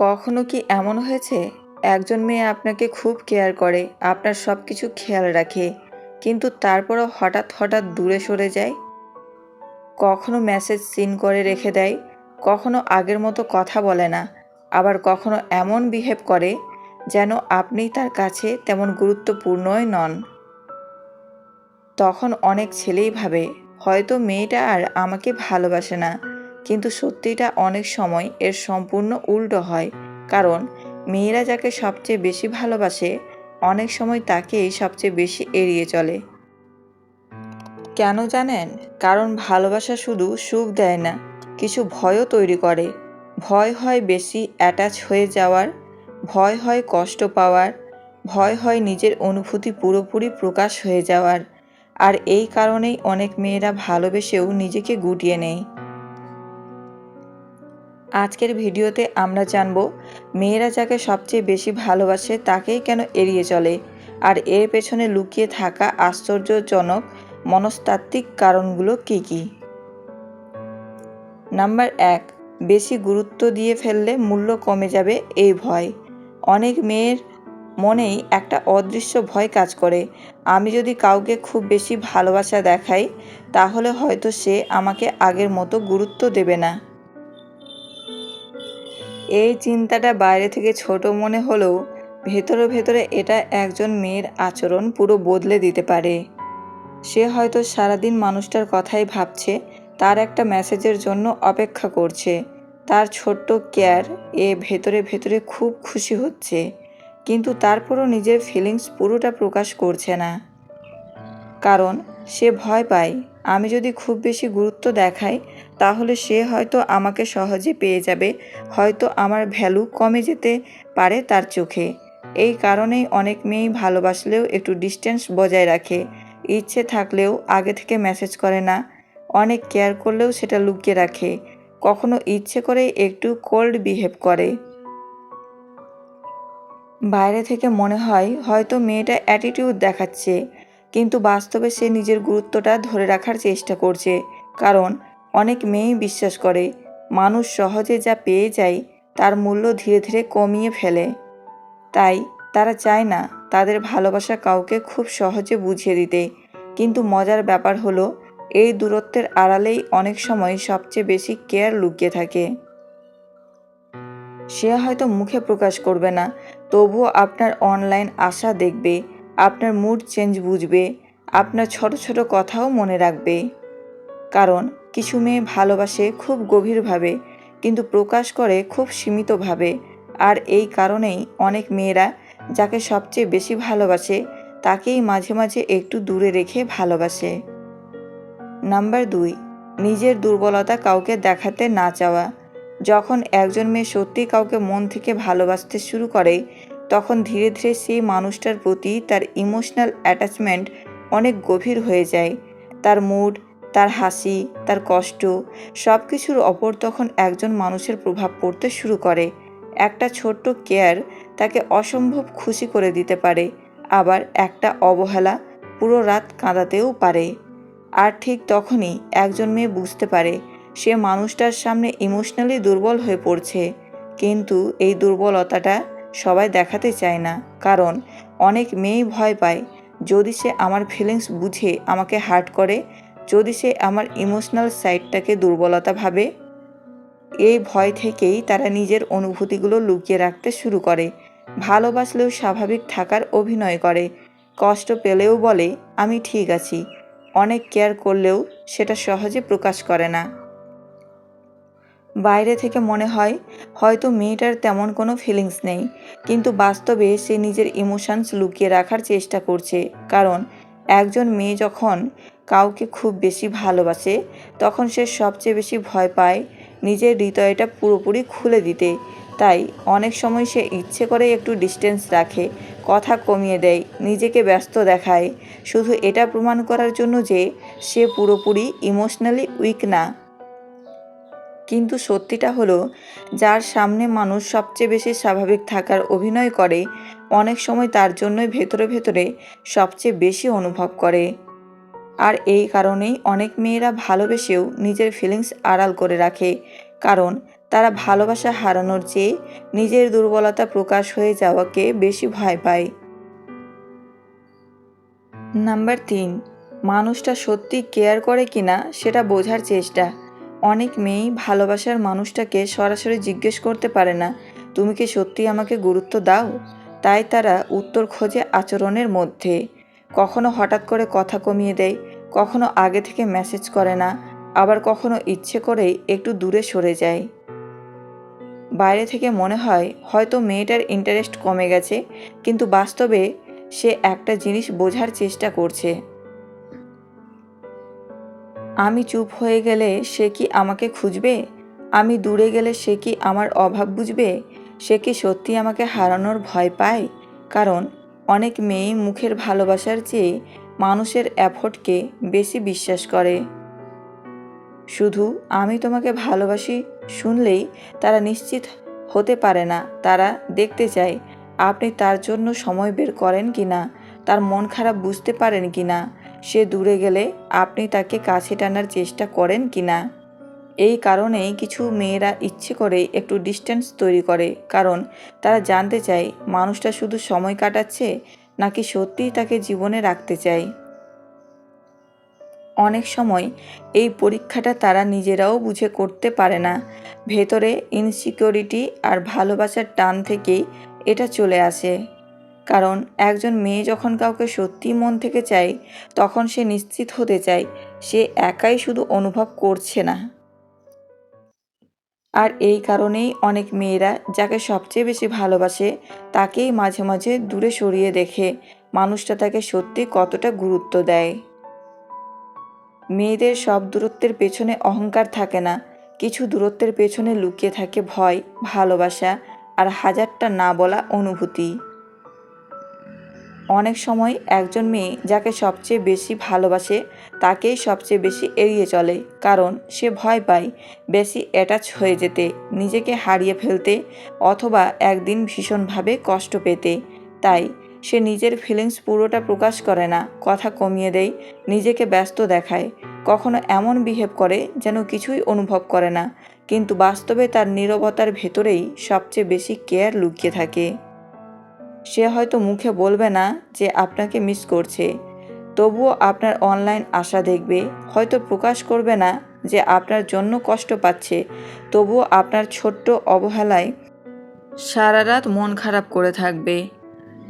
কখনো কি এমন হয়েছে একজন মেয়ে আপনাকে খুব কেয়ার করে, আপনার সব কিছু খেয়াল রাখে, কিন্তু তারপরও হঠাৎ হঠাৎ দূরে সরে যায়? কখনো মেসেজ সিন করে রেখে দেয়, কখনো আগের মতো কথা বলে না, আবার কখনো এমন বিহেভ করে যেন আপনি তার কাছে তেমন গুরুত্বপূর্ণই নন। তখন অনেক ছেলেই ভাবে হয়তো মেয়েটা আর আমাকে ভালোবাসে না, কিন্তু সত্যিটা অনেক সময় এর সম্পূর্ণ উল্টো হয়। কারণ মেয়েরা যাকে সবচেয়ে বেশি ভালোবাসে অনেক সময় তাকেই সবচেয়ে বেশি এড়িয়ে চলে। কেন জানেন? কারণ ভালোবাসা শুধু সুখ দেয় না, কিছু ভয়ও তৈরি করে। ভয় হয় বেশি অ্যাটাচ হয়ে যাওয়ার, ভয় হয় কষ্ট পাওয়ার, ভয় হয় নিজের অনুভূতি পুরোপুরি প্রকাশ হয়ে যাওয়ার। আর এই কারণেই অনেক মেয়েরা ভালোবেসেও নিজেকে গুটিয়ে নেয়। আজকের ভিডিওতে আমরা জানব মেয়েরা যাকে সবচেয়ে বেশি ভালোবাসে তাকেই কেন এড়িয়ে চলে, আর এর পেছনে লুকিয়ে থাকা আশ্চর্যজনক মনস্তাত্ত্বিক কারণগুলো কী কী। নাম্বার 1, বেশি গুরুত্ব দিয়ে ফেললে মূল্য কমে যাবে এই ভয়। অনেক মেয়ের মনেই একটা অদৃশ্য ভয় কাজ করে, আমি যদি কাউকে খুব বেশি ভালোবাসা দেখাই তাহলে হয়তো সে আমাকে আগের মতো গুরুত্ব দেবে না। এই চিন্তাটা বাইরে থেকে ছোট মনে হলেও ভেতরে ভেতরে এটা একজন মেয়ের আচরণ পুরো বদলে দিতে পারে। সে হয়তো সারাদিন মানুষটার কথাই ভাবছে, তার একটা মেসেজের জন্য অপেক্ষা করছে, তার ছোট্ট কেয়ার এ ভেতরে ভেতরে খুব খুশি হচ্ছে, কিন্তু তারপরও নিজের ফিলিংস পুরোটা প্রকাশ করছে না। কারণ সে ভয় পায় আমি যদি খুব বেশি গুরুত্ব দেখাই তাহলে সে হয়তো আমাকে সহজে পেয়ে যাবে, হয়তো আমার ভ্যালু কমে যেতে পারে তার চোখে। এই কারণেই অনেক মেয়েই ভালোবাসলেও একটু ডিস্টেন্স বজায় রাখে, ইচ্ছে থাকলেও আগে থেকে মেসেজ করে না, অনেক কেয়ার করলেও সেটা লুকিয়ে রাখে, কখনো ইচ্ছে করেই একটু কোল্ড বিহেভ করে। বাইরে থেকে মনে হয় হয়তো মেয়েটা অ্যাটিটিউড দেখাচ্ছে, কিন্তু বাস্তবে সে নিজের গুরুত্বটা ধরে রাখার চেষ্টা করছে। কারণ অনেক মেয়েই বিশ্বাস করে মানুষ সহজে যা পেয়ে যায় তার মূল্য ধীরে ধীরে কমিয়ে ফেলে। তাই তারা চায় না তাদের ভালোবাসা কাউকে খুব সহজে বুঝিয়ে দিতে। কিন্তু মজার ব্যাপার হলো এই দূরত্বের আড়ালেই অনেক সময় সবচেয়ে বেশি কেয়ার লুকিয়ে থাকে। সে হয়তো মুখে প্রকাশ করবে না, তবুও আপনার অনলাইন আশা দেখবে, আপনার মুড চেঞ্জ বুঝবে, আপনার ছোট ছোট কথাও মনে রাখবে। কারণ কিছু মেয়ে ভালোবাসে খুব গভীরভাবে, কিন্তু প্রকাশ করে খুব সীমিতভাবে। আর এই কারণেই অনেক মেয়েরা যাকে সবচেয়ে বেশি ভালোবাসে তাকেই মাঝে মাঝে একটু দূরে রেখে ভালোবাসে। নাম্বার 2, নিজের দুর্বলতা কাউকে দেখাতে না চাওয়া। যখন একজন মেয়ে সত্যি কাউকে মন থেকে ভালোবাসতে শুরু করে তখন ধীরে ধীরে সেই মানুষটার প্রতি তার ইমোশনাল অ্যাটাচমেন্ট অনেক গভীর হয়ে যায়। তার মুড, তার হাসি, তার কষ্ট সব কিছুর ওপর তখন একজন মানুষের প্রভাব পড়তে শুরু করে। একটা ছোট্ট কেয়ার তাকে অসম্ভব খুশি করে দিতে পারে, আবার একটা অবহেলা পুরো রাত কাঁদাতেও পারে। আর ঠিক তখনই একজন মেয়ে বুঝতে পারে সে মানুষটার সামনে ইমোশনালি দুর্বল হয়ে পড়ছে, কিন্তু এই দুর্বলতাটা সবাই দেখাতে চায় না। কারণ অনেক মেয়েই ভয় পায় যদি সে আমার ফিলিংস বুঝে আমাকে হার্ট করে, যদি সে আমার ইমোশনাল সাইডটাকে দুর্বলতা ভাবে। এই ভয় থেকেই তারা নিজের অনুভূতিগুলো লুকিয়ে রাখতে শুরু করে, ভালোবাসলেও স্বাভাবিক থাকার অভিনয় করে, কষ্ট পেলেও বলে আমি ঠিক আছি, অনেক কেয়ার করলেও সেটা সহজে প্রকাশ করে না। বাইরে থেকে মনে হয় হয়তো মেয়েটার তেমন কোনো ফিলিংস নেই, কিন্তু বাস্তবে সে নিজের ইমোশনস লুকিয়ে রাখার চেষ্টা করছে। কারণ একজন মেয়ে যখন কাউকে খুব বেশি ভালোবাসে তখন সে সবচেয়ে বেশি ভয় পায় নিজের হৃদয়টা পুরোপুরি খুলে দিতে। তাই অনেক সময় সে ইচ্ছে করে একটু ডিস্টেন্স রাখে, কথা কমিয়ে দেয়, নিজেকে ব্যস্ত দেখায়, শুধু এটা প্রমাণ করার জন্য যে সে পুরোপুরি ইমোশনালি উইক না। কিন্তু সত্যিটা হলো যার সামনে মানুষ সবচেয়ে বেশি স্বাভাবিক থাকার অভিনয় করে অনেক সময় তার জন্যই ভেতরে ভেতরে সবচেয়ে বেশি অনুভব করে। আর এই কারণেই অনেক মেয়েরা ভালোবেসেও নিজের ফিলিংস আড়াল করে রাখে, কারণ তারা ভালোবাসা হারানোর চেয়ে নিজের দুর্বলতা প্রকাশ হয়ে যাওয়াকে বেশি ভয় পায়। নাম্বার 3, মানুষটা সত্যি কেয়ার করে কিনা সেটা বোঝার চেষ্টা। অনেক মেয়েই ভালোবাসার মানুষটাকে সরাসরি জিজ্ঞেস করতে পারে না, তুমি কি সত্যি আমাকে গুরুত্ব দাও? তাই তারা উত্তর খোঁজে আচরণের মধ্যে। কখনো হঠাৎ করে কথা কমিয়ে দেয়, কখনো আগে থেকে মেসেজ করে না, আবার কখনো ইচ্ছে করেই একটু দূরে সরে যায়। বাইরে থেকে মনে হয় হয়তো মেয়েটার ইন্টারেস্ট কমে গেছে, কিন্তু বাস্তবে সে একটা জিনিস বোঝার চেষ্টা করছে। আমি চুপ হয়ে গেলে সে কি আমাকে খুঁজবে? আমি দূরে গেলে সে কি আমার অভাব বুঝবে? সে কি সত্যি আমাকে হারানোর ভয় পায়? কারণ অনেক মেয়ে মুখের ভালোবাসার চেয়ে মানুষের এফোর্টকে বেশি বিশ্বাস করে। শুধু আমি তোমাকে ভালোবাসি শুনলেই তারা নিশ্চিত হতে পারে না। তারা দেখতে চায় আপনি তার জন্য সময় বের করেন কি না, তার মন খারাপ বুঝতে পারেন কি না, সে দূরে গেলে আপনি তাকে কাছে টানার চেষ্টা করেন কি না। এই কারণেই কিছু মেয়েরা ইচ্ছে করে একটু ডিস্টেন্স তৈরি করে, কারণ তারা জানতে চায় মানুষটা শুধু সময় কাটাচ্ছে নাকি সত্যিই তাকে জীবনে রাখতে চায়। অনেক সময় এই পরীক্ষাটা তারা নিজেরাও বুঝে করতে পারে না। ভেতরে ইনসিকিউরিটি আর ভালোবাসার টান থেকেই এটা চলে আসে। কারণ একজন মেয়ে যখন কাউকে সত্যি মন থেকে চায়, তখন সে নিশ্চিত হতে চায় সে একাই শুধু অনুভব করছে না। আর এই কারণেই অনেক মেয়েরা যাকে সবচেয়ে বেশি ভালোবাসে তাকেই মাঝে মাঝে দূরে সরিয়ে দেখে মানুষটা তাকে সত্যি কতটা গুরুত্ব দেয়। মেয়েদের সব দূরত্বের পেছনে অহংকার থাকে না, কিছু দূরত্বের পেছনে লুকিয়ে থাকে ভয়, ভালোবাসা আর হাজারটা না বলা অনুভূতি। অনেক সময় একজন মেয়ে যাকে সবচেয়ে বেশি ভালোবাসে তাকেই সবচেয়ে বেশি এড়িয়ে চলে, কারণ সে ভয় পায় বেশি অ্যাটাচ হয়ে যেতে, নিজেকে হারিয়ে ফেলতে অথবা একদিন ভীষণভাবে কষ্ট পেতে। তাই সে নিজের ফিলিংস পুরোটা প্রকাশ করে না, কথা কমিয়ে দেয়, নিজেকে ব্যস্ত দেখায়, কখনো এমন বিহেভ করে যেন কিছুই অনুভব করে না, কিন্তু বাস্তবে তার নীরবতার ভেতরেই সবচেয়ে বেশি কেয়ার লুকিয়ে থাকে। সে হয়তো মুখে বলবে না যে আপনাকে মিস করছে, তবুও আপনার অনলাইন আশা দেখবে। হয়তো প্রকাশ করবে না যে আপনার জন্য কষ্ট পাচ্ছে, তবুও আপনার ছোট্ট অবহেলায় সারা রাত মন খারাপ করে থাকবে।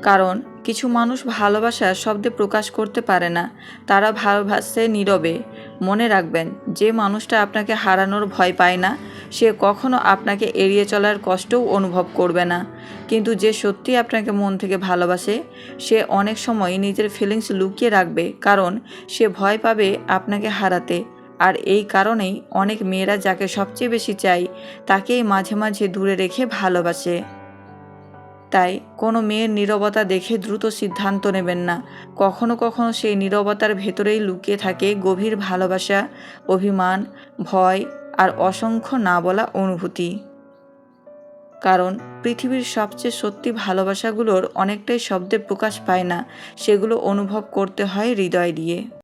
কারণ কিছু মানুষ ভালোবাসা শব্দে প্রকাশ করতে পারে না, তারা ভালোবাসে নীরবে। মনে রাখবেন, যে মানুষটা আপনাকে হারানোর ভয় পায় না সে কখনো আপনাকে এড়িয়ে চলার কষ্টও অনুভব করবে না। কিন্তু যে সত্যি আপনাকে মন থেকে ভালোবাসে সে অনেক সময় নিজের ফিলিংস লুকিয়ে রাখবে, কারণ সে ভয় পাবে আপনাকে হারাতে। আর এই কারণেই অনেক মেয়েরা যাকে সবচেয়ে বেশি চায় তাকেই মাঝে মাঝে দূরে রেখে ভালোবাসে। তাই কোনো মেয়ের নীরবতা দেখে দ্রুত সিদ্ধান্ত নেবেন না। কখনো কখনো সেই নীরবতার ভেতরেই লুকিয়ে থাকে গভীর ভালোবাসা, অভিমান, ভয় আর অসংখ্য না বলা অনুভূতি। কারণ পৃথিবীর সবচেয়ে সত্যি ভালোবাসাগুলোর অনেকটাই শব্দে প্রকাশ পায় না, সেগুলো অনুভব করতে হয় হৃদয় দিয়ে।